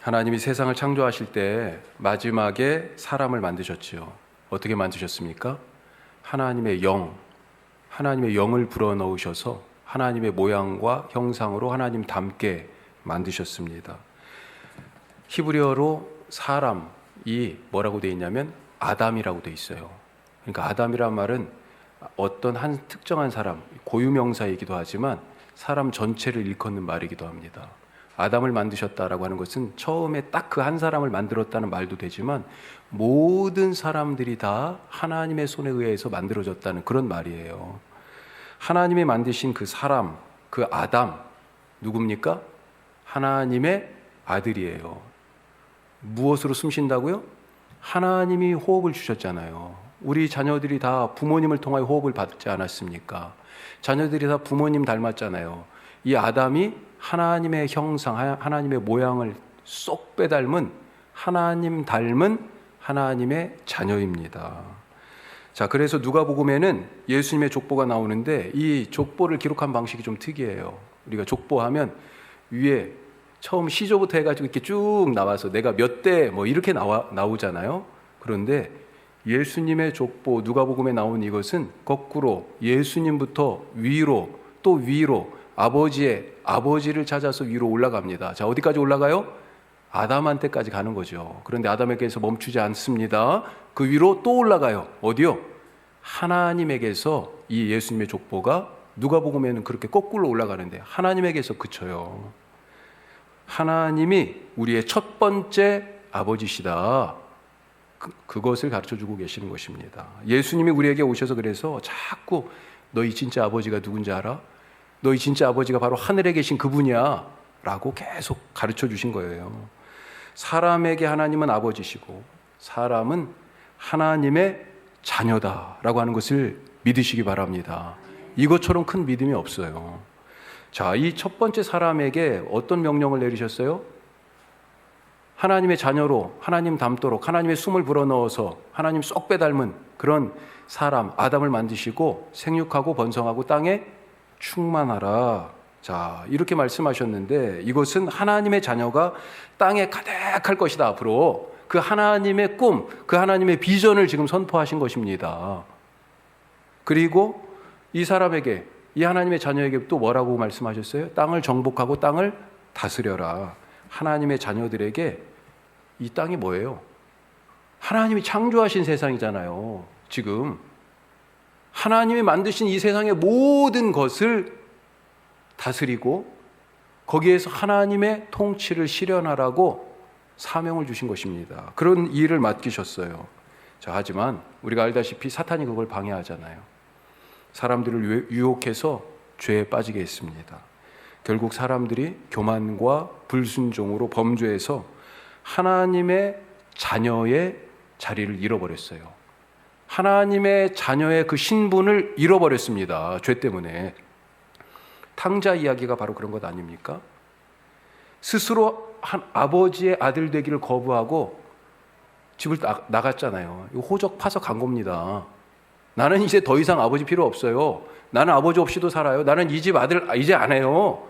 하나님이 세상을 창조하실 때 마지막에 사람을 만드셨지요. 어떻게 만드셨습니까? 하나님의 영을 불어넣으셔서 하나님의 모양과 형상으로 하나님 닮게 만드셨습니다. 히브리어로 사람이 뭐라고 되어 있냐면 아담이라고 되어 있어요. 그러니까 아담이란 말은 어떤 한 특정한 사람, 고유명사이기도 하지만 사람 전체를 일컫는 말이기도 합니다. 아담을 만드셨다라고 하는 것은 처음에 딱 그 한 사람을 만들었다는 말도 되지만 모든 사람들이 다 하나님의 손에 의해서 만들어졌다는 그런 말이에요. 하나님이 만드신 그 사람, 그 아담, 누굽니까? 하나님의 아들이에요. 무엇으로 숨쉰다고요? 하나님이 호흡을 주셨잖아요. 우리 자녀들이 다 부모님을 통하여 호흡을 받지 않았습니까? 자녀들이 다 부모님 닮았잖아요. 이 아담이 하나님의 형상, 하나님의 모양을 쏙 빼닮은 하나님 닮은 하나님의 자녀입니다. 자, 그래서 누가복음에는 예수님의 족보가 나오는데 이 족보를 기록한 방식이 좀 특이해요. 우리가 족보하면 위에 처음 시조부터 해가지고 이렇게 쭉 나와서 내가 몇 대 뭐 이렇게 나오잖아요. 그런데 예수님의 족보 누가복음에 나온 이것은 거꾸로 예수님부터 위로 또 위로 아버지를 찾아서 위로 올라갑니다. 자, 어디까지 올라가요? 아담한테까지 가는 거죠. 그런데 아담에게서 멈추지 않습니다. 그 위로 또 올라가요. 어디요? 하나님에게서 이 예수님의 족보가 누가복음에는 그렇게 거꾸로 올라가는데 하나님에게서 그쳐요. 하나님이 우리의 첫 번째 아버지시다. 그것을 가르쳐주고 계시는 것입니다. 예수님이 우리에게 오셔서 그래서 자꾸 너희 진짜 아버지가 누군지 알아? 너희 진짜 아버지가 바로 하늘에 계신 그분이야 라고 계속 가르쳐 주신 거예요. 사람에게 하나님은 아버지시고 사람은 하나님의 자녀다라고 하는 것을 믿으시기 바랍니다. 이것처럼 큰 믿음이 없어요. 자, 이 첫 번째 사람에게 어떤 명령을 내리셨어요? 하나님의 자녀로 하나님 닮도록 하나님의 숨을 불어넣어서 하나님 쏙 빼닮은 그런 사람 아담을 만드시고 생육하고 번성하고 땅에 충만하라. 자, 이렇게 말씀하셨는데 이것은 하나님의 자녀가 땅에 가득할 것이다. 앞으로 그 하나님의 꿈, 그 하나님의 비전을 지금 선포하신 것입니다. 그리고 이 사람에게, 이 하나님의 자녀에게 또 뭐라고 말씀하셨어요? 땅을 정복하고 땅을 다스려라. 하나님의 자녀들에게 이 땅이 뭐예요? 하나님이 창조하신 세상이잖아요. 지금 하나님이 만드신 이 세상의 모든 것을 다스리고 거기에서 하나님의 통치를 실현하라고 사명을 주신 것입니다. 그런 일을 맡기셨어요. 자, 하지만 우리가 알다시피 사탄이 그걸 방해하잖아요. 사람들을 유혹해서 죄에 빠지게 했습니다. 결국 사람들이 교만과 불순종으로 범죄해서 하나님의 자녀의 자리를 잃어버렸어요. 하나님의 자녀의 그 신분을 잃어버렸습니다. 죄 때문에. 탕자 이야기가 바로 그런 것 아닙니까? 스스로 한 아버지의 아들 되기를 거부하고 집을 나갔잖아요. 호적 파서 간 겁니다. 나는 이제 더 이상 아버지 필요 없어요. 나는 아버지 없이도 살아요. 나는 이 집 아들 이제 안 해요.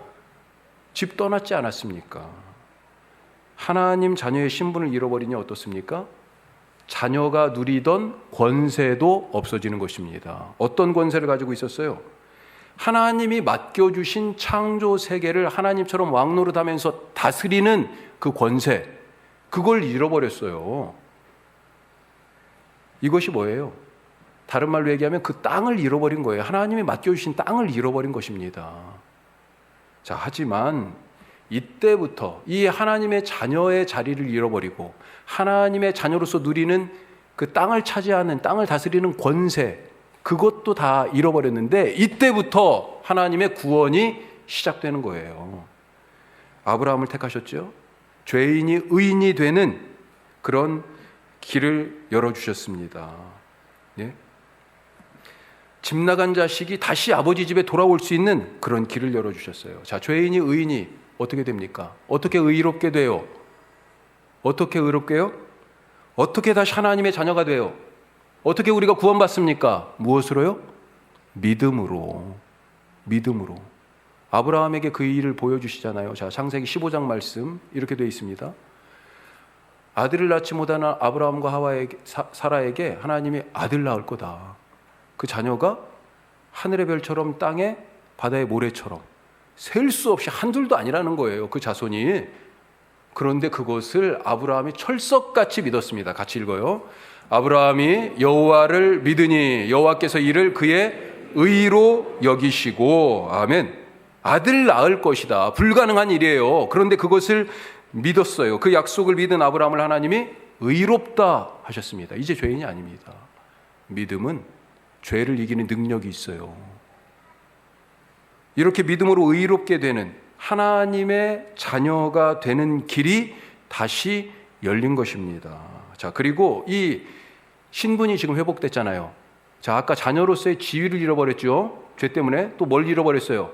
집 떠났지 않았습니까? 하나님 자녀의 신분을 잃어버리니 어떻습니까? 자녀가 누리던 권세도 없어지는 것입니다. 어떤 권세를 가지고 있었어요? 하나님이 맡겨주신 창조 세계를 하나님처럼 왕노릇하면서 다스리는 그 권세, 그걸 잃어버렸어요. 이것이 뭐예요? 다른 말로 얘기하면 그 땅을 잃어버린 거예요. 하나님이 맡겨주신 땅을 잃어버린 것입니다. 자, 하지만 이때부터 이 하나님의 자녀의 자리를 잃어버리고 하나님의 자녀로서 누리는 그 땅을 차지하는, 땅을 다스리는 권세, 그것도 다 잃어버렸는데 이때부터 하나님의 구원이 시작되는 거예요. 아브라함을 택하셨죠. 죄인이 의인이 되는 그런 길을 열어주셨습니다. 예? 집 나간 자식이 다시 아버지 집에 돌아올 수 있는 그런 길을 열어주셨어요. 자, 죄인이 의인이 어떻게 됩니까? 어떻게 의롭게 돼요? 어떻게 의롭게요? 어떻게 다시 하나님의 자녀가 돼요? 어떻게 우리가 구원받습니까? 무엇으로요? 믿음으로. 아브라함에게 그 일을 보여주시잖아요. 자, 창세기 15장 말씀 이렇게 되어 있습니다. 아들을 낳지 못하는 아브라함과 하와에게, 사라에게 하나님이 아들 낳을 거다. 그 자녀가 하늘의 별처럼 땅에 바다의 모래처럼 셀 수 없이 한둘도 아니라는 거예요. 그 자손이. 그런데 그것을 아브라함이 철석같이 믿었습니다. 같이 읽어요. 아브라함이 여호와를 믿으니 여호와께서 이를 그의 의로 여기시고, 아멘. 아들 낳을 것이다. 불가능한 일이에요. 그런데 그것을 믿었어요. 그 약속을 믿은 아브라함을 하나님이 의롭다 하셨습니다. 이제 죄인이 아닙니다. 믿음은 죄를 이기는 능력이 있어요. 이렇게 믿음으로 의롭게 되는 하나님의 자녀가 되는 길이 다시 열린 것입니다. 자, 그리고 이 신분이 지금 회복됐잖아요. 자, 아까 자녀로서의 지위를 잃어버렸죠. 죄 때문에. 또 뭘 잃어버렸어요?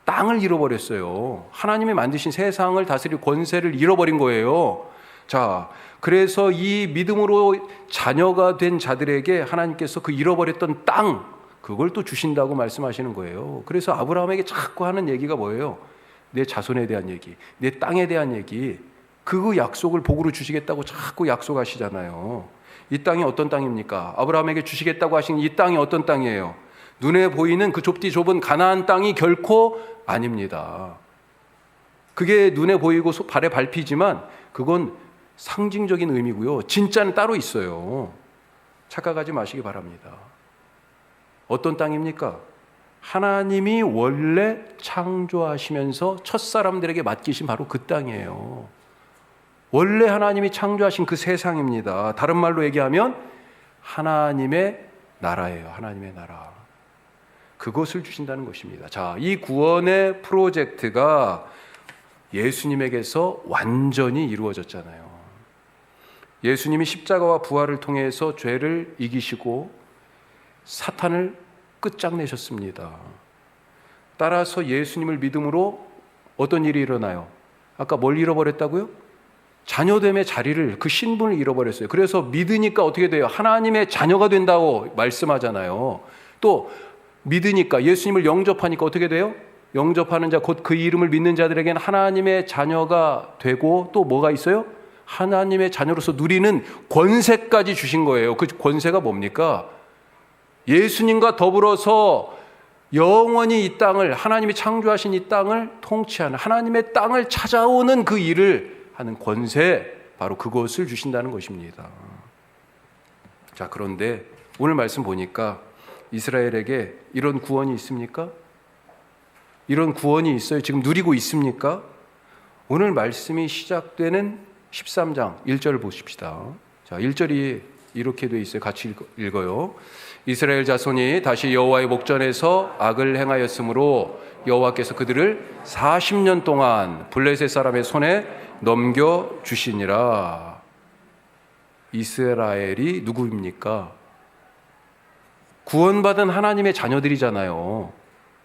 땅을 잃어버렸어요. 하나님이 만드신 세상을 다스릴 권세를 잃어버린 거예요. 자, 그래서 이 믿음으로 자녀가 된 자들에게 하나님께서 그 잃어버렸던 땅, 그걸 또 주신다고 말씀하시는 거예요. 그래서 아브라함에게 자꾸 하는 얘기가 뭐예요? 내 자손에 대한 얘기, 내 땅에 대한 얘기. 그 약속을 복으로 주시겠다고 자꾸 약속하시잖아요. 이 땅이 어떤 땅입니까? 아브라함에게 주시겠다고 하신 이 땅이 어떤 땅이에요? 눈에 보이는 그 좁디 좁은 가나안 땅이 결코 아닙니다. 그게 눈에 보이고 발에 밟히지만 그건 상징적인 의미고요. 진짜는 따로 있어요. 착각하지 마시기 바랍니다. 어떤 땅입니까? 하나님이 원래 창조하시면서 첫사람들에게 맡기신 바로 그 땅이에요. 원래 하나님이 창조하신 그 세상입니다. 다른 말로 얘기하면 하나님의 나라예요. 하나님의 나라. 그것을 주신다는 것입니다. 자, 이 구원의 프로젝트가 예수님에게서 완전히 이루어졌잖아요. 예수님이 십자가와 부활을 통해서 죄를 이기시고 사탄을 끝장내셨습니다. 따라서 예수님을 믿음으로 어떤 일이 일어나요? 아까 뭘 잃어버렸다고요? 자녀됨의 자리를, 그 신분을 잃어버렸어요. 그래서 믿으니까 어떻게 돼요? 하나님의 자녀가 된다고 말씀하잖아요. 또 믿으니까, 예수님을 영접하니까 어떻게 돼요? 영접하는 자, 곧 그 이름을 믿는 자들에게는 하나님의 자녀가 되고, 또 뭐가 있어요? 하나님의 자녀로서 누리는 권세까지 주신 거예요. 그 권세가 뭡니까? 예수님과 더불어서 영원히 이 땅을, 하나님이 창조하신 이 땅을 통치하는, 하나님의 땅을 찾아오는 그 일을 하는 권세, 바로 그것을 주신다는 것입니다. 자, 그런데 오늘 말씀 보니까 이스라엘에게 이런 구원이 있습니까? 이런 구원이 있어요? 지금 누리고 있습니까? 오늘 말씀이 시작되는 13장 1절 보십시다. 자, 1절이 이렇게 되어 있어요. 같이 읽어요. 이스라엘 자손이 다시 여호와의 목전에서 악을 행하였으므로 여호와께서 그들을 40년 동안 블레셋 사람의 손에 넘겨주시니라. 이스라엘이 누구입니까? 구원받은 하나님의 자녀들이잖아요.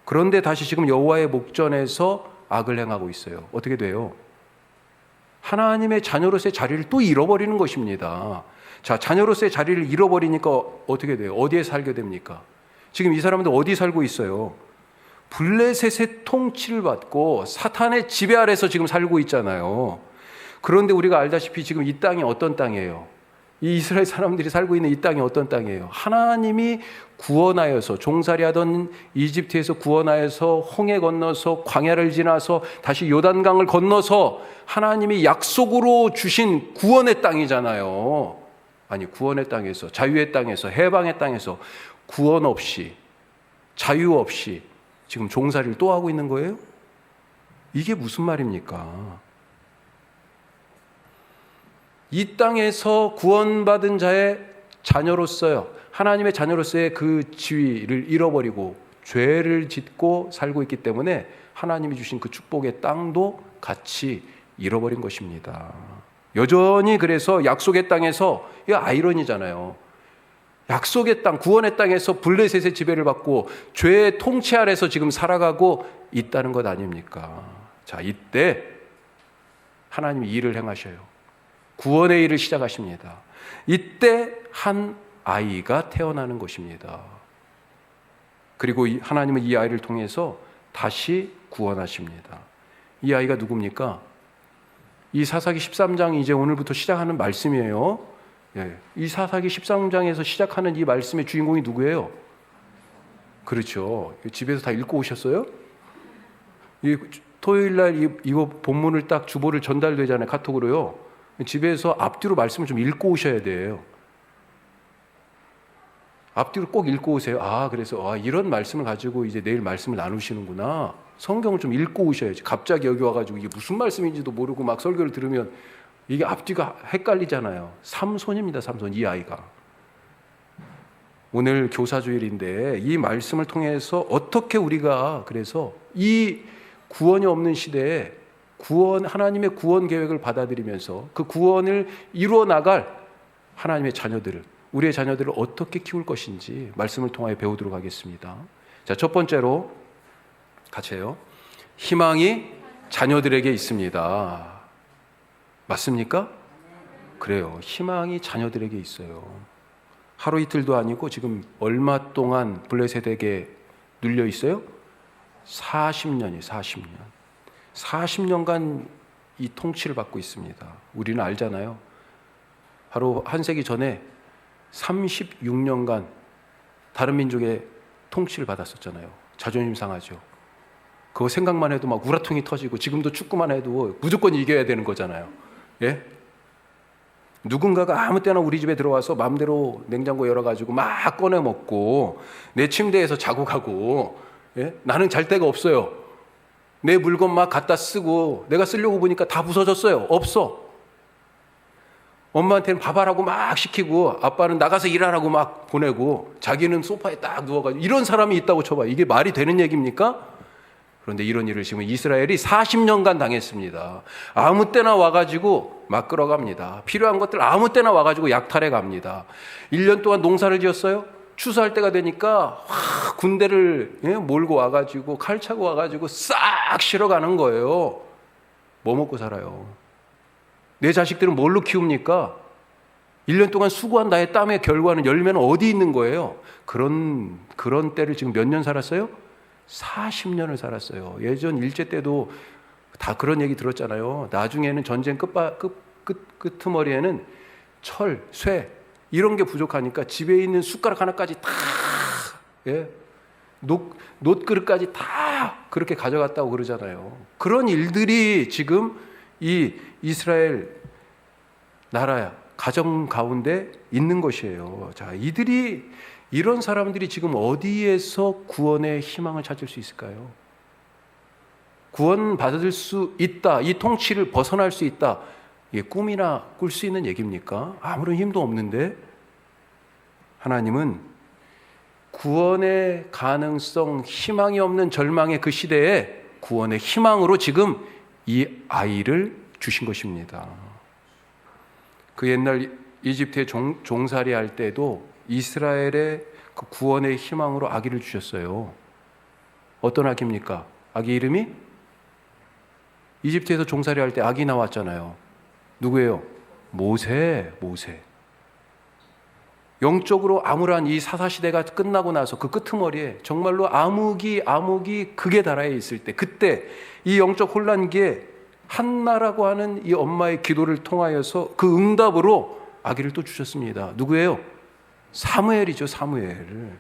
그런데 다시 지금 여호와의 목전에서 악을 행하고 있어요. 어떻게 돼요? 하나님의 자녀로서의 자리를 또 잃어버리는 것입니다. 자, 자녀로서의 자리를 잃어버리니까 어떻게 돼요? 어디에 살게 됩니까? 지금 이 사람들 어디 살고 있어요? 블레셋의 통치를 받고 사탄의 지배 아래서 지금 살고 있잖아요. 그런데 우리가 알다시피 지금 이 땅이 어떤 땅이에요? 이 이스라엘 사람들이 살고 있는 이 땅이 어떤 땅이에요? 하나님이 구원하여서, 종살이하던 이집트에서 구원하여서 홍해 건너서 광야를 지나서 다시 요단강을 건너서 하나님이 약속으로 주신 구원의 땅이잖아요. 아니, 구원의 땅에서, 자유의 땅에서, 해방의 땅에서 구원 없이, 자유 없이 지금 종살이를 또 하고 있는 거예요? 이게 무슨 말입니까? 이 땅에서 구원받은 자의 자녀로서요, 하나님의 자녀로서의 그 지위를 잃어버리고 죄를 짓고 살고 있기 때문에 하나님이 주신 그 축복의 땅도 같이 잃어버린 것입니다. 여전히 그래서 약속의 땅에서, 이거 아이러니잖아요. 약속의 땅, 구원의 땅에서 블레셋의 지배를 받고 죄의 통치 아래서 지금 살아가고 있다는 것 아닙니까? 자, 이때 하나님이 일을 행하셔요. 구원의 일을 시작하십니다. 이때 한 아이가 태어나는 것입니다. 그리고 하나님은 이 아이를 통해서 다시 구원하십니다. 이 아이가 누굽니까? 이 사사기 13장이 이제 오늘부터 시작하는 말씀이에요. 예. 이 사사기 13장에서 시작하는 이 말씀의 주인공이 누구예요? 그렇죠. 집에서 다 읽고 오셨어요? 토요일 날 이거 본문을 딱 주보를 전달되잖아요. 카톡으로요. 집에서 앞뒤로 말씀을 좀 읽고 오셔야 돼요. 앞뒤로 꼭 읽고 오세요. 그래서 이런 말씀을 가지고 이제 내일 말씀을 나누시는구나. 성경을 좀 읽고 오셔야지. 갑자기 여기 와가지고 이게 무슨 말씀인지도 모르고 막 설교를 들으면 이게 앞뒤가 헷갈리잖아요. 삼손입니다. 삼손, 이 아이가. 오늘 교사주일인데 이 말씀을 통해서 어떻게 우리가 그래서 이 구원이 없는 시대에 하나님의 구원 계획을 받아들이면서 그 구원을 이루어 나갈 하나님의 자녀들을, 우리의 자녀들을 어떻게 키울 것인지 말씀을 통하여 배우도록 하겠습니다. 자, 첫 번째로 같이 해요. 희망이 자녀들에게 있습니다. 맞습니까? 그래요. 희망이 자녀들에게 있어요. 하루 이틀도 아니고 지금 얼마 동안 블레셋에게 눌려 있어요? 40년이에요. 40년. 40년간 이 통치를 받고 있습니다. 우리는 알잖아요. 바로 한 세기 전에 36년간 다른 민족의 통치를 받았었잖아요. 자존심 상하죠. 그거 생각만 해도 막 우라통이 터지고, 지금도 축구만 해도 무조건 이겨야 되는 거잖아요. 예? 누군가가 아무 때나 우리 집에 들어와서 마음대로 냉장고 열어가지고 막 꺼내 먹고 내 침대에서 자고 가고, 예? 나는 잘 데가 없어요. 내 물건 막 갖다 쓰고 내가 쓰려고 보니까 다 부서졌어요. 없어. 엄마한테는 밥하라고 막 시키고 아빠는 나가서 일하라고 막 보내고 자기는 소파에 딱 누워가지고, 이런 사람이 있다고 쳐봐요. 이게 말이 되는 얘기입니까? 그런데 이런 일을 지금 이스라엘이 40년간 당했습니다. 아무 때나 와가지고 막 끌어갑니다. 필요한 것들 아무 때나 와가지고 약탈해 갑니다. 1년 동안 농사를 지었어요. 추수할 때가 되니까 군대를 몰고 와가지고 칼 차고 와가지고 싹 실어가는 거예요. 뭐 먹고 살아요? 내 자식들은 뭘로 키웁니까? 1년 동안 수고한 나의 땀의 결과는, 열매는 어디 있는 거예요? 그런 때를 지금 몇 년 살았어요? 40년을 살았어요. 예전 일제 때도 다 그런 얘기 들었잖아요. 나중에는 전쟁 끄트머리에는 철, 쇠 이런 게 부족하니까 집에 있는 숟가락 하나까지 다, 놋그릇까지 다 그렇게 가져갔다고 그러잖아요. 그런 일들이 지금 이 이스라엘 나라 가정 가운데 있는 것이에요. 자, 이런 사람들이 지금 어디에서 구원의 희망을 찾을 수 있을까요? 구원받을 수 있다, 이 통치를 벗어날 수 있다, 이게 꿈이나 꿀 수 있는 얘기입니까? 아무런 힘도 없는데. 하나님은 구원의 가능성, 희망이 없는 절망의 그 시대에 구원의 희망으로 지금 이 아이를 주신 것입니다. 그 옛날 이집트에 종살이 할 때도 이스라엘의 그 구원의 희망으로 아기를 주셨어요. 어떤 아기입니까? 아기 이름이? 이집트에서 종살이 할 때 아기 나왔잖아요. 누구예요? 모세. 영적으로 암울한 이 사사시대가 끝나고 나서 그 끄트머리에 정말로 암흑이 극에 달하여 있을 때, 그때 이 영적 혼란기에 한나라고 하는 이 엄마의 기도를 통하여서 그 응답으로 아기를 또 주셨습니다. 누구예요? 사무엘이죠. 사무엘.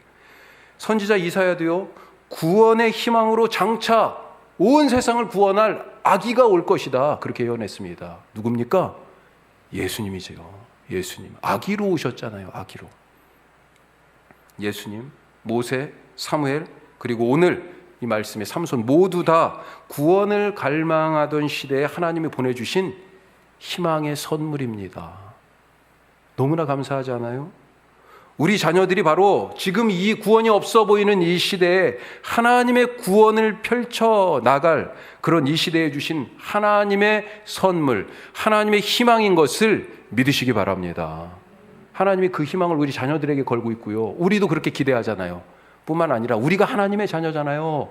선지자 이사야도요, 구원의 희망으로 장차 온 세상을 구원할 아기가 올 것이다, 그렇게 예언했습니다. 누굽니까? 예수님이죠. 예수님. 아기로 오셨잖아요. 아기로. 예수님, 모세, 사무엘, 그리고 오늘 이 말씀의 삼손, 모두 다 구원을 갈망하던 시대에 하나님이 보내주신 희망의 선물입니다. 너무나 감사하지 않아요? 우리 자녀들이 바로 지금 이 구원이 없어 보이는 이 시대에 하나님의 구원을 펼쳐 나갈 그런 이 시대에 주신 하나님의 선물, 하나님의 희망인 것을 믿으시기 바랍니다. 하나님이 그 희망을 우리 자녀들에게 걸고 있고요. 우리도 그렇게 기대하잖아요. 뿐만 아니라 우리가 하나님의 자녀잖아요.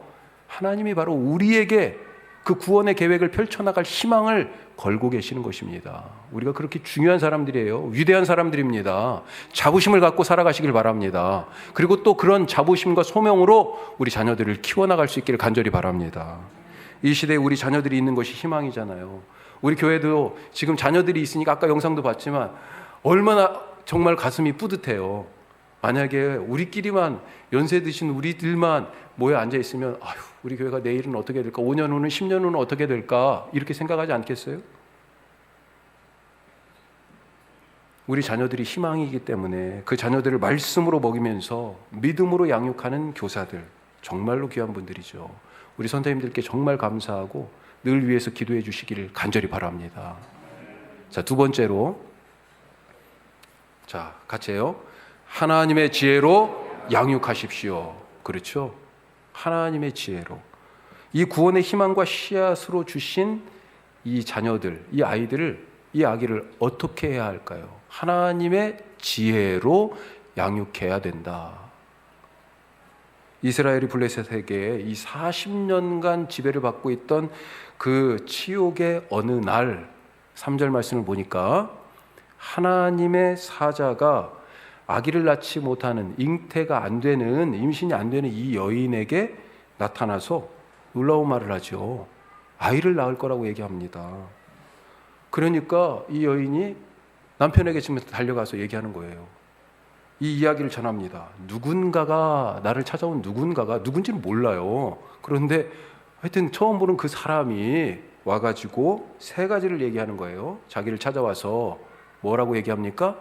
하나님이 바로 우리에게 그 구원의 계획을 펼쳐나갈 희망을 걸고 계시는 것입니다. 우리가 그렇게 중요한 사람들이에요. 위대한 사람들입니다. 자부심을 갖고 살아가시길 바랍니다. 그리고 또 그런 자부심과 소명으로 우리 자녀들을 키워나갈 수 있기를 간절히 바랍니다. 이 시대에 우리 자녀들이 있는 것이 희망이잖아요. 우리 교회도 지금 자녀들이 있으니까 아까 영상도 봤지만 얼마나 정말 가슴이 뿌듯해요. 만약에 우리끼리만 연세 드신 우리들만 모여 앉아 있으면 아휴, 우리 교회가 내일은 어떻게 될까? 5년 후는 10년 후는 어떻게 될까? 이렇게 생각하지 않겠어요? 우리 자녀들이 희망이기 때문에 그 자녀들을 말씀으로 먹이면서 믿음으로 양육하는 교사들 정말로 귀한 분들이죠. 우리 선생님들께 정말 감사하고 늘 위해서 기도해 주시기를 간절히 바랍니다. 자, 두 번째로, 자, 같이 해요. 하나님의 지혜로 양육하십시오. 그렇죠? 하나님의 지혜로. 이 구원의 희망과 씨앗으로 주신 이 자녀들, 이 아이들을, 이 아기를 어떻게 해야 할까요? 하나님의 지혜로 양육해야 된다. 이스라엘이 블레셋에게 이 40년간 지배를 받고 있던 그 치욕의 어느 날 3절 말씀을 보니까 하나님의 사자가 아기를 낳지 못하는, 잉태가 안 되는, 임신이 안 되는 이 여인에게 나타나서 놀라운 말을 하죠. 아이를 낳을 거라고 얘기합니다. 그러니까 이 여인이 남편에게 지금 달려가서 얘기하는 거예요. 이 이야기를 전합니다. 누군가가, 나를 찾아온 누군가가 누군지는 몰라요. 그런데 하여튼 처음 보는 그 사람이 와가지고 세 가지를 얘기하는 거예요. 자기를 찾아와서 뭐라고 얘기합니까?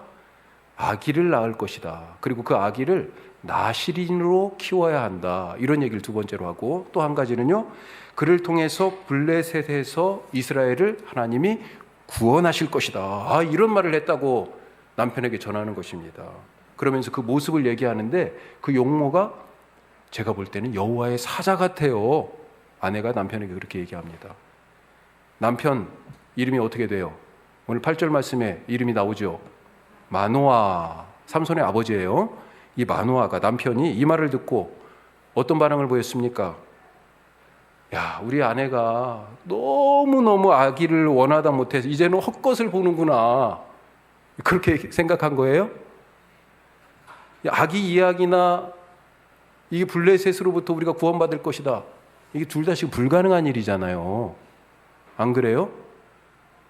아기를 낳을 것이다. 그리고 그 아기를 나실인으로 키워야 한다. 이런 얘기를 두 번째로 하고, 또 한 가지는요, 그를 통해서 블레셋에서 이스라엘을 하나님이 구원하실 것이다. 아, 이런 말을 했다고 남편에게 전하는 것입니다. 그러면서 그 모습을 얘기하는데 그 용모가 제가 볼 때는 여호와의 사자 같아요. 아내가 남편에게 그렇게 얘기합니다. 남편 이름이 어떻게 돼요? 오늘 8절 말씀에 이름이 나오죠. 마노아, 삼손의 아버지예요. 이 마노아가, 남편이 이 말을 듣고 어떤 반응을 보였습니까? 야, 우리 아내가 너무너무 아기를 원하다 못해서 이제는 헛것을 보는구나. 그렇게 생각한 거예요? 아기 이야기나 이게 블레셋으로부터 우리가 구원받을 것이다. 이게 둘 다 지금 불가능한 일이잖아요. 안 그래요?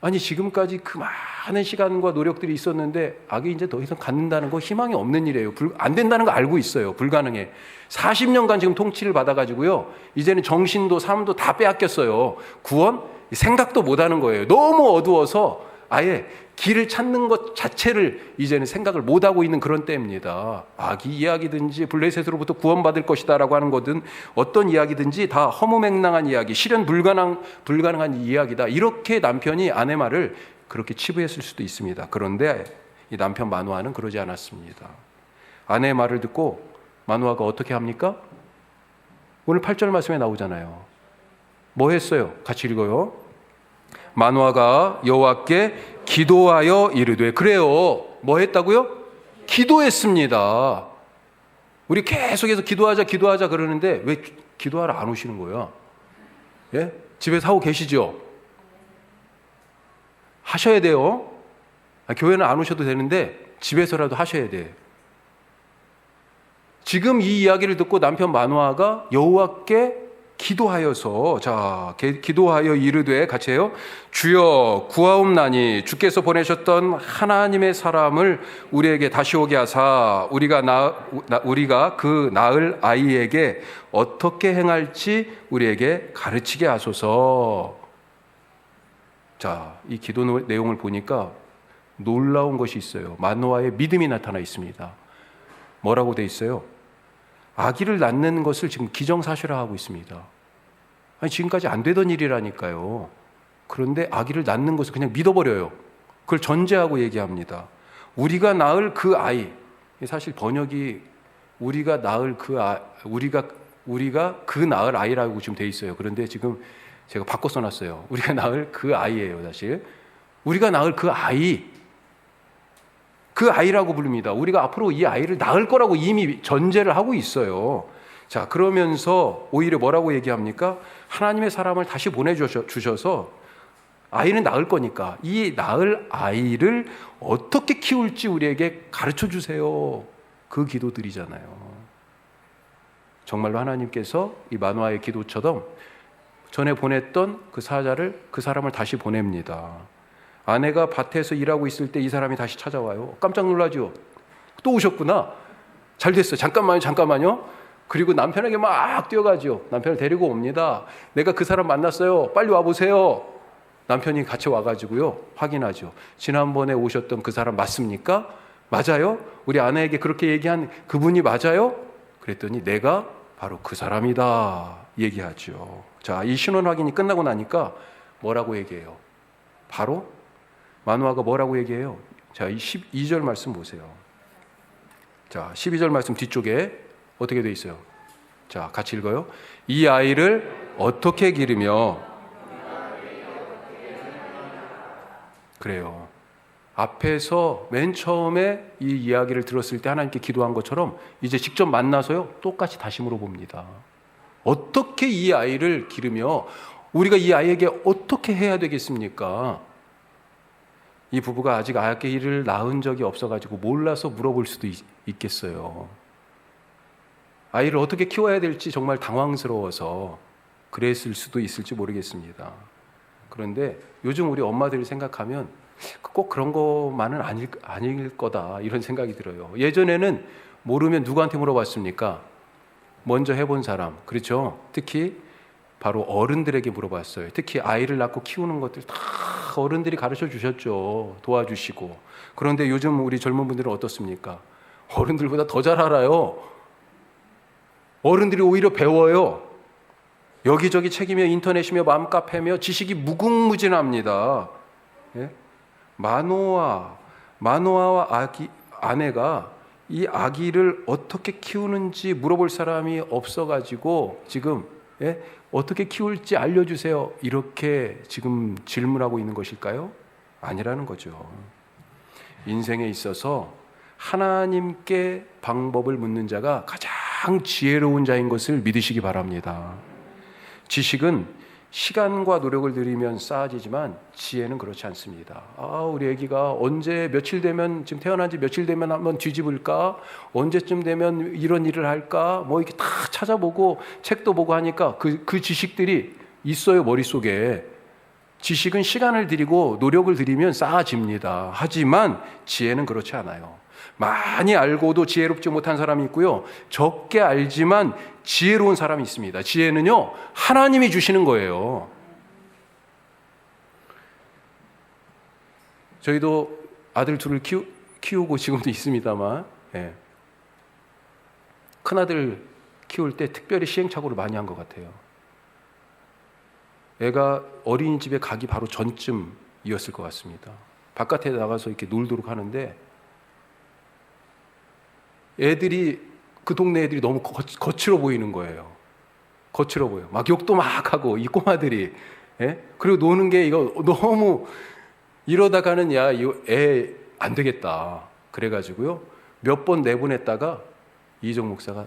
아니, 지금까지 그 많은 시간과 노력들이 있었는데 아기 이제 더 이상 갖는다는 거 희망이 없는 일이에요. 안 된다는 거 알고 있어요. 불가능해. 40년간 지금 통치를 받아가지고요, 이제는 정신도 삶도 다 빼앗겼어요. 구원? 생각도 못하는 거예요. 너무 어두워서 아예 길을 찾는 것 자체를 이제는 생각을 못하고 있는 그런 때입니다. 아기 이야기든지 블레셋으로부터 구원받을 것이다 라고 하는 거든 어떤 이야기든지 다 허무맹랑한 이야기, 실현 불가능한 이야기다. 이렇게 남편이 아내 말을 그렇게 치부했을 수도 있습니다. 그런데 이 남편 마노아는 그러지 않았습니다. 아내의 말을 듣고 마노아가 어떻게 합니까? 오늘 8절 말씀에 나오잖아요. 뭐 했어요? 같이 읽어요. 마노아가 여호와께 기도하여 이르되, 그래요. 뭐 했다고요? 기도했습니다. 우리 계속해서 기도하자 그러는데 왜 기도하러 안 오시는 거예요? 예? 집에서 하고 계시죠? 하셔야 돼요. 교회는 안 오셔도 되는데 집에서라도 하셔야 돼. 지금 이 이야기를 듣고 남편 마노아가 여호와께 기도하여서, 자, 기도하여 이르되, 같이 해요. 주여 구하옵나니 주께서 보내셨던 하나님의 사람을 우리에게 다시 오게 하사 우리가 그 낳을 아이에게 어떻게 행할지 우리에게 가르치게 하소서. 자, 이 기도 내용을 보니까 놀라운 것이 있어요. 마노아의 믿음이 나타나 있습니다. 뭐라고 돼 있어요? 아기를 낳는 것을 지금 기정사실화하고 있습니다. 아니, 지금까지 안 되던 일이라니까요. 그런데 아기를 낳는 것을 그냥 믿어버려요. 그걸 전제하고 얘기합니다. 우리가 낳을 그 아이, 사실 번역이 우리가 낳을 우리가 그 낳을 아이라고 지금 돼 있어요. 그런데 지금 제가 바꿔 써놨어요. 우리가 낳을 그 아이예요, 사실. 우리가 낳을 그 아이, 그 아이라고 부릅니다. 우리가 앞으로 이 아이를 낳을 거라고 이미 전제를 하고 있어요. 자, 그러면서 오히려 뭐라고 얘기합니까? 하나님의 사람을 다시 보내주셔서 아이는 낳을 거니까 이 낳을 아이를 어떻게 키울지 우리에게 가르쳐 주세요. 그 기도들이잖아요. 정말로 하나님께서 이 마노아의 기도처럼 전에 보냈던 그 사자를, 그 사람을 다시 보냅니다. 아내가 밭에서 일하고 있을 때 이 사람이 다시 찾아와요. 깜짝 놀라죠. 또 오셨구나. 잘 됐어요. 잠깐만요. 그리고 남편에게 막 뛰어가죠. 남편을 데리고 옵니다. 내가 그 사람 만났어요. 빨리 와보세요. 남편이 같이 와가지고요, 확인하죠. 지난번에 오셨던 그 사람 맞습니까? 맞아요? 우리 아내에게 그렇게 얘기한 그분이 맞아요? 그랬더니 내가 바로 그 사람이다 얘기하죠. 자, 이 신원 확인이 끝나고 나니까 뭐라고 얘기해요? 바로 마누아가 뭐라고 얘기해요? 자, 이 12절 말씀 보세요. 자, 12절 말씀 뒤쪽에 어떻게 돼 있어요? 자, 같이 읽어요. 이 아이를 어떻게 기르며, 그래요. 앞에서 맨 처음에 이 이야기를 들었을 때 하나님께 기도한 것처럼 이제 직접 만나서요, 똑같이 다시 물어봅니다. 어떻게 이 아이를 기르며 우리가 이 아이에게 어떻게 해야 되겠습니까? 이 부부가 아직 아기를 낳은 적이 없어가지고 몰라서 물어볼 수도 있겠어요. 아이를 어떻게 키워야 될지 정말 당황스러워서 그랬을 수도 있을지 모르겠습니다. 그런데 요즘 우리 엄마들이 생각하면 꼭 그런 것만은 아닐 거다 이런 생각이 들어요. 예전에는 모르면 누구한테 물어봤습니까? 먼저 해본 사람, 그렇죠? 특히 바로 어른들에게 물어봤어요. 특히 아이를 낳고 키우는 것들 다 어른들이 가르쳐 주셨죠. 도와주시고. 그런데 요즘 우리 젊은 분들은 어떻습니까? 어른들보다 더 잘 알아요. 어른들이 오히려 배워요. 여기저기 책이며 인터넷이며 맘카페며 지식이 무궁무진합니다. 예? 마노아와 아내가 이 아기를 어떻게 키우는지 물어볼 사람이 없어가지고 지금, 예? 어떻게 키울지 알려주세요. 이렇게 지금 질문하고 있는 것일까요? 아니라는 거죠. 인생에 있어서 하나님께 방법을 묻는 자가 가장 지혜로운 자인 것을 믿으시기 바랍니다. 지식은 시간과 노력을 들이면 쌓아지지만 지혜는 그렇지 않습니다. 우리 아기가 언제 며칠 되면, 지금 태어난 지 며칠 되면 한번 뒤집을까? 언제쯤 되면 이런 일을 할까? 뭐 이렇게 다 찾아보고 책도 보고 하니까 그 지식들이 있어요, 머릿속에. 지식은 시간을 들이고 노력을 들이면 쌓아집니다. 하지만 지혜는 그렇지 않아요. 많이 알고도 지혜롭지 못한 사람이 있고요, 적게 알지만 지혜로운 사람이 있습니다. 지혜는요, 하나님이 주시는 거예요. 저희도 아들 둘을 키우고 지금도 있습니다만, 예. 큰아들 키울 때 특별히 시행착오를 많이 한 것 같아요. 애가 어린이집에 가기 바로 전쯤이었을 것 같습니다. 바깥에 나가서 이렇게 놀도록 하는데 애들이, 그 동네 애들이 너무 거칠어 보이는 거예요. 거칠어 보여. 막 욕도 막 하고, 이 꼬마들이. 예? 그리고 노는 게 이거 너무, 이러다가는 야, 이거 애 안 되겠다. 그래가지고요, 몇 번 내보냈다가 이정 목사가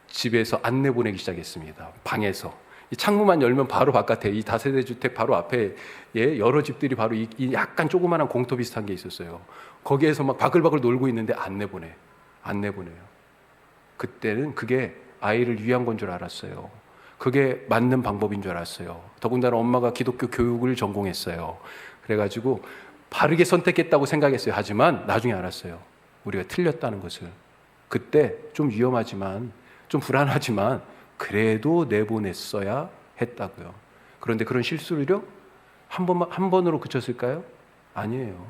집에서 안 내보내기 시작했습니다. 방에서. 이 창문만 열면 바로 바깥에, 이 다세대 주택 바로 앞에, 예, 여러 집들이 바로 이 약간 조그마한 공터 비슷한 게 있었어요. 거기에서 막 바글바글 놀고 있는데 안 내보내요. 그때는 그게 아이를 위한 건 줄 알았어요. 그게 맞는 방법인 줄 알았어요. 더군다나 엄마가 기독교 교육을 전공했어요. 그래가지고 바르게 선택했다고 생각했어요. 하지만 나중에 알았어요. 우리가 틀렸다는 것을. 그때 좀 위험하지만, 좀 불안하지만 그래도 내보냈어야 했다고요. 그런데 그런 실수를요, 한 번으로 그쳤을까요? 아니에요.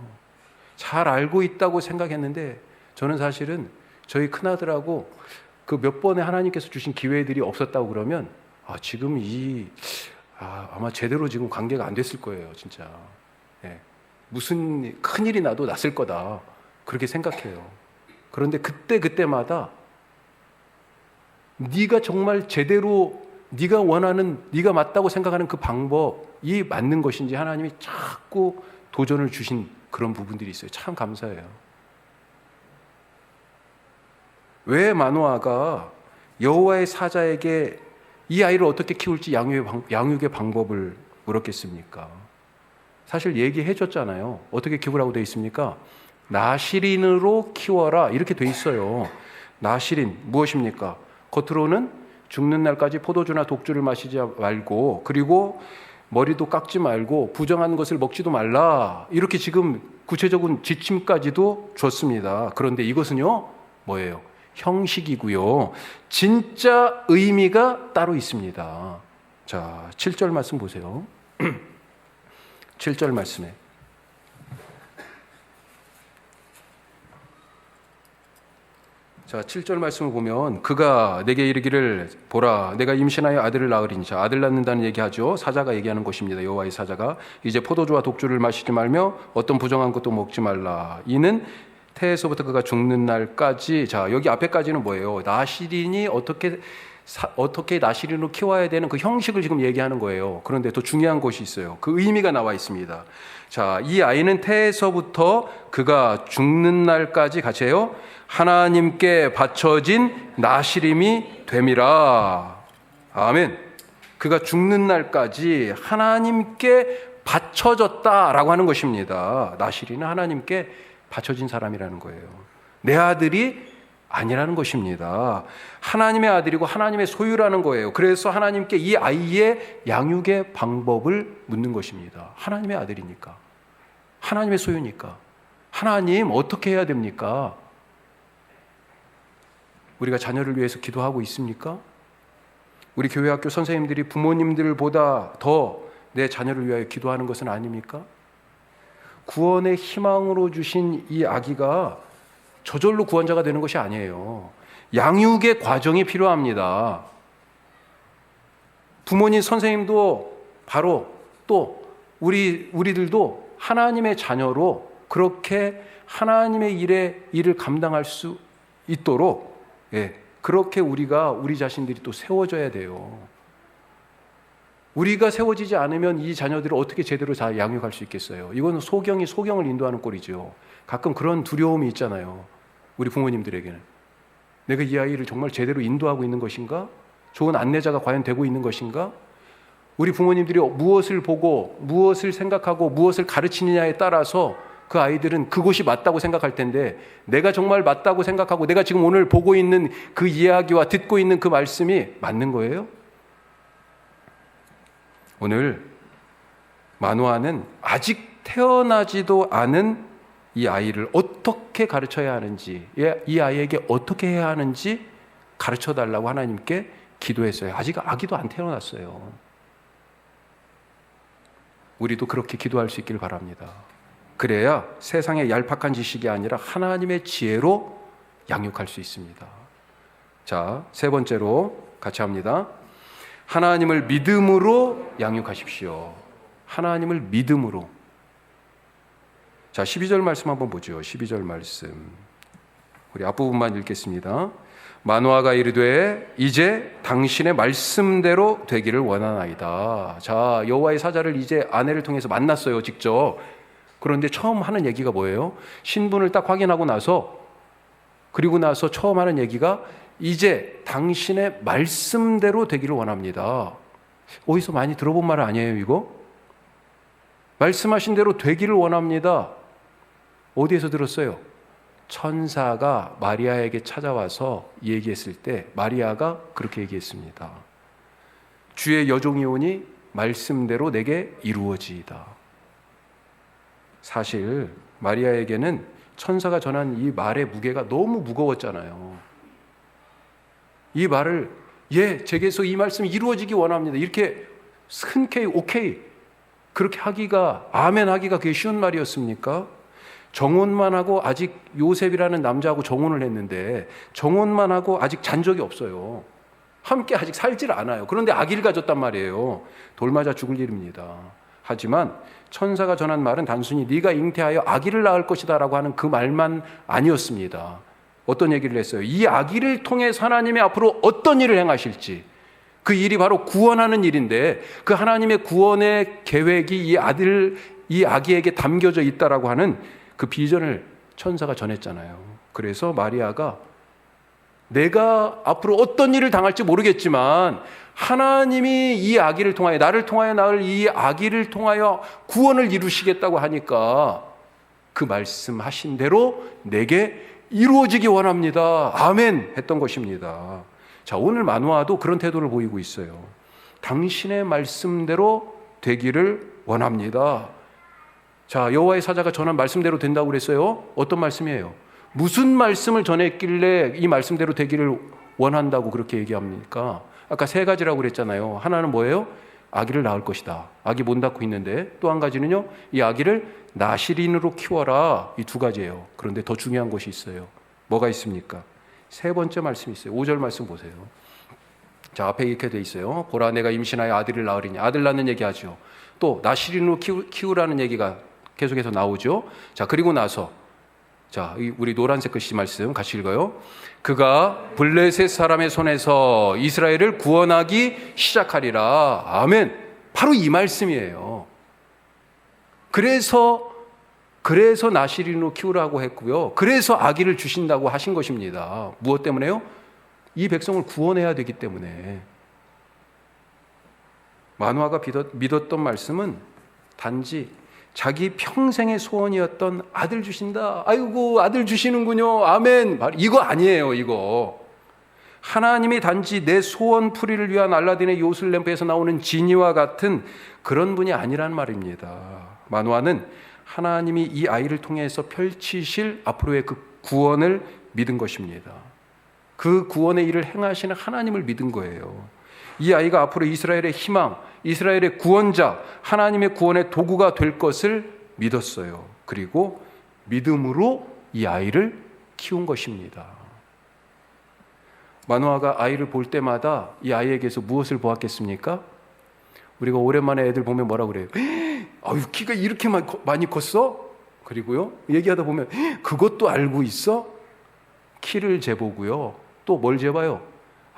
잘 알고 있다고 생각했는데, 저는 사실은 저희 큰아들하고 그 몇 번의 하나님께서 주신 기회들이 없었다고 그러면 지금 아마 제대로 지금 관계가 안 됐을 거예요, 진짜. 예. 무슨 큰일이 나도 났을 거다, 그렇게 생각해요. 그런데 그때마다 네가 정말 제대로, 네가 원하는, 네가 맞다고 생각하는 그 방법이 맞는 것인지 하나님이 자꾸 도전을 주신 그런 부분들이 있어요. 참 감사해요. 왜 마노아가 여호와의 사자에게 이 아이를 어떻게 키울지 양육의 방법을 물었겠습니까? 사실 얘기해 줬잖아요. 어떻게 키우라고 되어 있습니까? 나시린으로 키워라, 이렇게 되어 있어요. 나시린 무엇입니까? 겉으로는 죽는 날까지 포도주나 독주를 마시지 말고, 그리고 머리도 깎지 말고 부정한 것을 먹지도 말라. 이렇게 지금 구체적인 지침까지도 줬습니다. 그런데 이것은요, 뭐예요? 형식이고요. 진짜 의미가 따로 있습니다. 자, 7절 말씀 보세요. 7절 말씀에 자, 7절 말씀을 보면 그가 내게 이르기를 보라 내가 임신하여 아들을 낳으리니, 자, 아들 낳는다는 얘기하죠. 사자가 얘기하는 것입니다. 여호와의 사자가 이제 포도주와 독주를 마시지 말며 어떤 부정한 것도 먹지 말라. 이는 태에서부터 그가 죽는 날까지. 자, 여기 앞에까지는 뭐예요? 나시린이 어떻게 나시린으로 키워야 되는 그 형식을 지금 얘기하는 거예요. 그런데 더 중요한 것이 있어요. 그 의미가 나와 있습니다. 자, 이 아이는 태에서부터 그가 죽는 날까지 같이 해요. 하나님께 바쳐진 나시림이 됨이라. 아멘. 그가 죽는 날까지 하나님께 바쳐졌다라고 하는 것입니다. 나시린은 하나님께 바쳐진 사람이라는 거예요. 내 아들이 아니라는 것입니다. 하나님의 아들이고 하나님의 소유라는 거예요. 그래서 하나님께 이 아이의 양육의 방법을 묻는 것입니다. 하나님의 아들이니까, 하나님의 소유니까. 하나님 어떻게 해야 됩니까? 우리가 자녀를 위해서 기도하고 있습니까? 우리 교회 학교 선생님들이 부모님들보다 더 내 자녀를 위하여 기도하는 것은 아닙니까? 구원의 희망으로 주신 이 아기가 저절로 구원자가 되는 것이 아니에요. 양육의 과정이 필요합니다. 부모님, 선생님도 바로 또 우리들도 하나님의 자녀로 그렇게 하나님의 일을 감당할 수 있도록, 그렇게 우리 자신들이 또 세워져야 돼요. 우리가 세워지지 않으면 이 자녀들을 어떻게 제대로 잘 양육할 수 있겠어요? 이건 소경을 인도하는 꼴이죠. 가끔 그런 두려움이 있잖아요. 우리 부모님들에게는. 내가 이 아이를 정말 제대로 인도하고 있는 것인가? 좋은 안내자가 과연 되고 있는 것인가? 우리 부모님들이 무엇을 보고 무엇을 생각하고 무엇을 가르치느냐에 따라서 그 아이들은 그것이 맞다고 생각할 텐데, 내가 정말 맞다고 생각하고 내가 지금 오늘 보고 있는 그 이야기와 듣고 있는 그 말씀이 맞는 거예요? 오늘 마노아는 아직 태어나지도 않은 이 아이를 어떻게 가르쳐야 하는지, 이 아이에게 어떻게 해야 하는지 가르쳐달라고 하나님께 기도했어요. 아직 아기도 안 태어났어요. 우리도 그렇게 기도할 수 있길 바랍니다. 그래야 세상의 얄팍한 지식이 아니라 하나님의 지혜로 양육할 수 있습니다. 자, 세 번째로 같이 합니다. 하나님을 믿음으로 양육하십시오. 하나님을 믿음으로. 자, 12절 말씀 한번 보죠. 12절 말씀. 우리 앞부분만 읽겠습니다. 마노아가 이르되 이제 당신의 말씀대로 되기를 원하나이다. 자, 여호와의 사자를 이제 아내를 통해서 만났어요, 직접. 그런데 처음 하는 얘기가 뭐예요? 신분을 딱 확인하고 나서, 그리고 나서 처음 하는 얘기가 이제 당신의 말씀대로 되기를 원합니다. 어디서 많이 들어본 말 아니에요, 이거? 말씀하신 대로 되기를 원합니다. 어디에서 들었어요? 천사가 마리아에게 찾아와서 얘기했을 때 마리아가 그렇게 얘기했습니다. 주의 여종이 오니 말씀대로 내게 이루어지이다. 사실 마리아에게는 천사가 전한 이 말의 무게가 너무 무거웠잖아요. 이 말을 제게서 이 말씀이 이루어지기 원합니다. 이렇게 흔쾌히 오케이 그렇게 하기가, 아멘 하기가 그게 쉬운 말이었습니까? 정혼만 하고 아직 요셉이라는 남자하고 정혼을 했는데 정혼만 하고 아직 잔 적이 없어요. 함께 아직 살질 않아요. 그런데 아기를 가졌단 말이에요. 돌맞아 죽을 일입니다. 하지만 천사가 전한 말은 단순히 네가 잉태하여 아기를 낳을 것이다 라고 하는 그 말만 아니었습니다. 어떤 얘기를 했어요? 이 아기를 통해서 하나님이 앞으로 어떤 일을 행하실지, 그 일이 바로 구원하는 일인데 그 하나님의 구원의 계획이 이 아기에게 담겨져 있다라고 하는 그 비전을 천사가 전했잖아요. 그래서 마리아가 내가 앞으로 어떤 일을 당할지 모르겠지만 하나님이 이 아기를 통하여, 나를 통하여 낳을 이 아기를 통하여 구원을 이루시겠다고 하니까 그 말씀하신 대로 내게 이루어지기 원합니다. 아멘 했던 것입니다. 자, 오늘 마누아도 그런 태도를 보이고 있어요. 당신의 말씀대로 되기를 원합니다. 자, 여호와의 사자가 전한 말씀대로 된다고 그랬어요. 어떤 말씀이에요? 무슨 말씀을 전했길래 이 말씀대로 되기를 원한다고 그렇게 얘기합니까? 아까 세 가지라고 그랬잖아요. 하나는 뭐예요? 아기를 낳을 것이다. 아기 못 낳고 있는데, 또 한 가지는요, 이 아기를 나실인으로 키워라. 이 두 가지예요. 그런데 더 중요한 것이 있어요. 뭐가 있습니까? 세 번째 말씀이 있어요. 5절 말씀 보세요. 자, 앞에 이렇게 돼 있어요. 보라, 내가 임신하여 아들을 낳으리니. 아들 낳는 얘기하죠. 또 나실인으로 키우라는 얘기가 계속해서 나오죠. 자, 그리고 나서, 자, 우리 노란색 글씨 말씀 같이 읽어요. 그가 블레셋 사람의 손에서 이스라엘을 구원하기 시작하리라. 아멘. 바로 이 말씀이에요. 그래서 나실인으로 키우라고 했고요. 그래서 아기를 주신다고 하신 것입니다. 무엇 때문에요? 이 백성을 구원해야 되기 때문에. 마누아가 믿었던 말씀은 단지 자기 평생의 소원이었던 아들 주신다. 아이고, 아들 주시는군요. 아멘. 이거 아니에요, 이거. 하나님이 단지 내 소원 풀이를 위한 알라딘의 요술램프에서 나오는 지니와 같은 그런 분이 아니란 말입니다. 마누아는 하나님이 이 아이를 통해서 펼치실 앞으로의 그 구원을 믿은 것입니다. 그 구원의 일을 행하시는 하나님을 믿은 거예요. 이 아이가 앞으로 이스라엘의 희망, 이스라엘의 구원자, 하나님의 구원의 도구가 될 것을 믿었어요. 그리고 믿음으로 이 아이를 키운 것입니다. 마누아가 아이를 볼 때마다 이 아이에게서 무엇을 보았겠습니까? 우리가 오랜만에 애들 보면 뭐라 그래요? 아유, 키가 이렇게 많이 컸어? 그리고요, 얘기하다 보면 그것도 알고 있어? 키를 재보고요. 또 뭘 재봐요?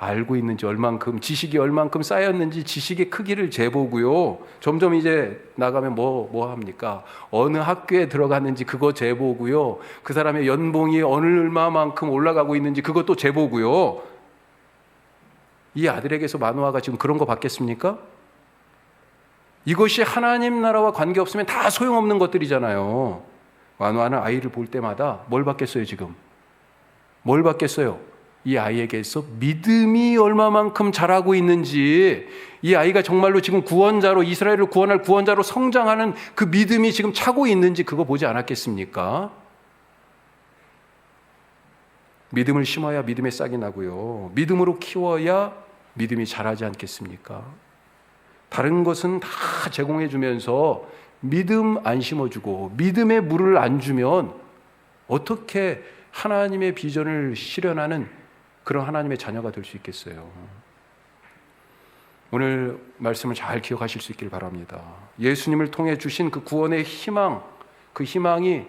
알고 있는지 얼만큼, 지식이 얼만큼 쌓였는지 지식의 크기를 재보고요. 점점 이제 나가면 뭐 합니까? 어느 학교에 들어갔는지 그거 재보고요. 그 사람의 연봉이 얼마만큼 올라가고 있는지 그것도 재보고요. 이 아들에게서 마누아가 지금 그런 거 받겠습니까? 이것이 하나님 나라와 관계없으면 다 소용없는 것들이잖아요. 마누아는 아이를 볼 때마다 뭘 받겠어요, 지금? 뭘 받겠어요? 이 아이에게서 믿음이 얼마만큼 자라고 있는지, 이 아이가 정말로 지금 구원자로, 이스라엘을 구원할 구원자로 성장하는 그 믿음이 지금 차고 있는지 그거 보지 않았겠습니까? 믿음을 심어야 믿음의 싹이 나고요. 믿음으로 키워야 믿음이 자라지 않겠습니까? 다른 것은 다 제공해 주면서 믿음 안 심어주고 믿음의 물을 안 주면 어떻게 하나님의 비전을 실현하는 그런 하나님의 자녀가 될 수 있겠어요. 오늘 말씀을 잘 기억하실 수 있길 바랍니다. 예수님을 통해 주신 그 구원의 희망, 그 희망이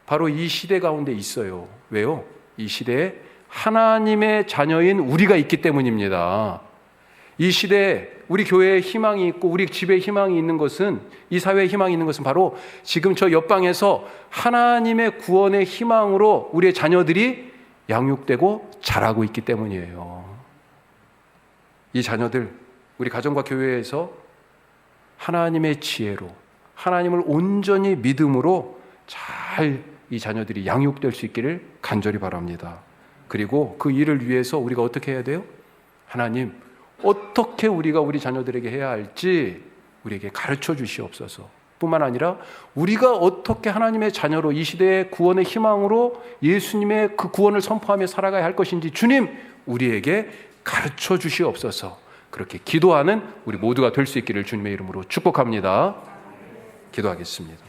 바로 이 시대 가운데 있어요. 왜요? 이 시대에 하나님의 자녀인 우리가 있기 때문입니다. 이 시대에 우리 교회에 희망이 있고 우리 집에 희망이 있는 것은, 이 사회에 희망이 있는 것은 바로 지금 저 옆방에서 하나님의 구원의 희망으로 우리의 자녀들이 양육되고 자라고 있기 때문이에요. 이 자녀들, 우리 가정과 교회에서 하나님의 지혜로, 하나님을 온전히 믿음으로 잘 이 자녀들이 양육될 수 있기를 간절히 바랍니다. 그리고 그 일을 위해서 우리가 어떻게 해야 돼요? 하나님, 어떻게 우리가 우리 자녀들에게 해야 할지 우리에게 가르쳐 주시옵소서. 뿐만 아니라 우리가 어떻게 하나님의 자녀로 이 시대의 구원의 희망으로 예수님의 그 구원을 선포하며 살아가야 할 것인지 주님, 우리에게 가르쳐 주시옵소서. 그렇게 기도하는 우리 모두가 될 수 있기를 주님의 이름으로 축복합니다. 기도하겠습니다.